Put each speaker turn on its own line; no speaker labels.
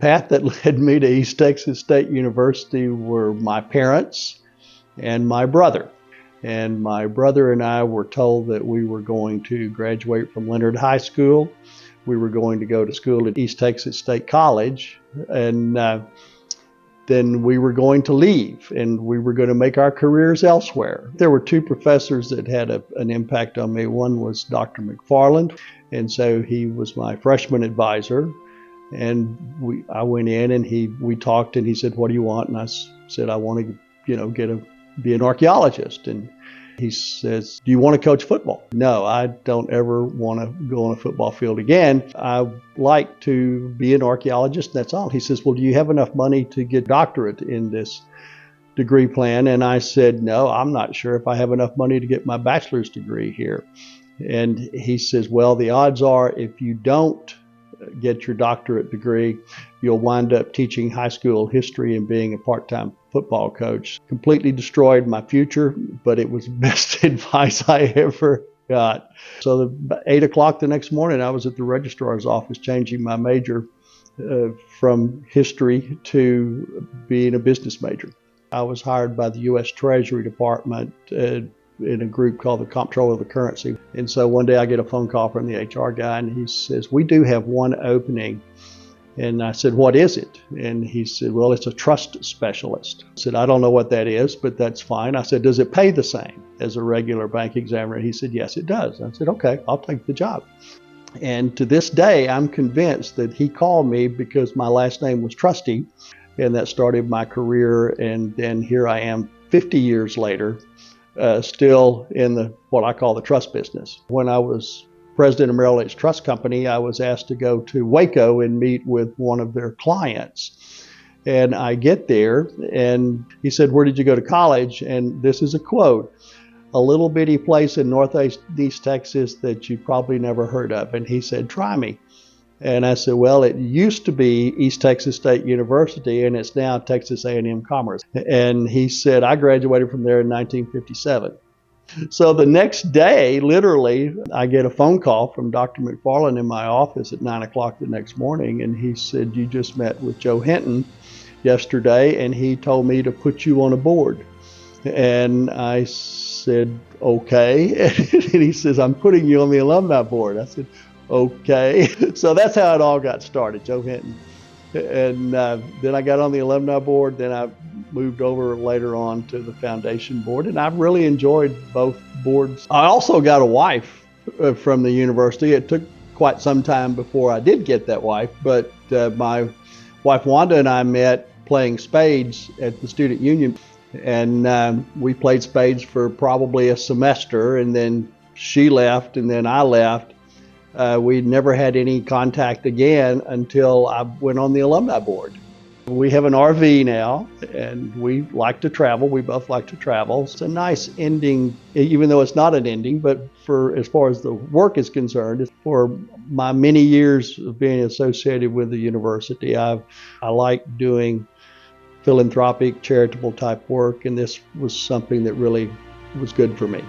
path that led me to East Texas State University were my parents and my brother. And my brother and I were told that we were going to graduate from Leonard High School. We were going to go to school at East Texas State College, and then we were going to leave, and we were going to make our careers elsewhere. There were two professors that had an impact on me. One was Dr. McFarland, and so he was my freshman advisor. And I went in, and we talked, and he said, "What do you want?" And I said, "I want to, be an archaeologist." And he says, "Do you want to coach football?" "No, I don't ever want to go on a football field again. I like to be an archaeologist, and that's all." He says, "Well, do you have enough money to get a doctorate in this degree plan?" And I said, "No, I'm not sure if I have enough money to get my bachelor's degree here." And he says, "Well, the odds are if you don't get your doctorate degree, you'll wind up teaching high school history and being a part-time football coach." Completely destroyed my future, but it was the best advice I ever got. So at 8 o'clock the next morning, I was at the registrar's office changing my major from history to being a business major. I was hired by the U.S. Treasury Department in a group called the Comptroller of the Currency. And so one day I get a phone call from the HR guy, and he says, "We do have one opening." And I said, "What is it?" And he said, "Well, it's a trust specialist." I said, "I don't know what that is, but that's fine." I said, "Does it pay the same as a regular bank examiner?" He said, "Yes, it does." I said, "Okay, I'll take the job." And to this day, I'm convinced that he called me because my last name was Trusty, and that started my career. And then here I am 50 years later, still in what I call the trust business. When I was president of Merrill Lynch Trust Company, I was asked to go to Waco and meet with one of their clients. And I get there, and he said, "Where did you go to college?" And this is a quote: "A little bitty place in northeast Texas that you probably never heard of." And he said, "Try me." And I said, "Well, it used to be East Texas State University, and it's now Texas A&M-Commerce." And he said, "I graduated from there in 1957. So the next day, literally, I get a phone call from Dr. McFarland in my office at 9 o'clock the next morning, and he said, "You just met with Joe Hinton yesterday, and he told me to put you on a board." And I said, "Okay." And he says, "I'm putting you on the alumni board." I said, "Okay." So that's how it all got started, Joe Hinton. And then I got on the alumni board. Then I moved over later on to the foundation board, and I've really enjoyed both boards. I also got a wife from the university. It took quite some time before I did get that wife, but my wife Wanda and I met playing spades at the student union, and we played spades for probably a semester, and then she left, and then I left. We never had any contact again until I went on the alumni board. We have an RV now, and we like to travel. We both like to travel. It's a nice ending, even though it's not an ending, but for as far as the work is concerned, for my many years of being associated with the university, I like doing philanthropic, charitable type work, and this was something that really was good for me.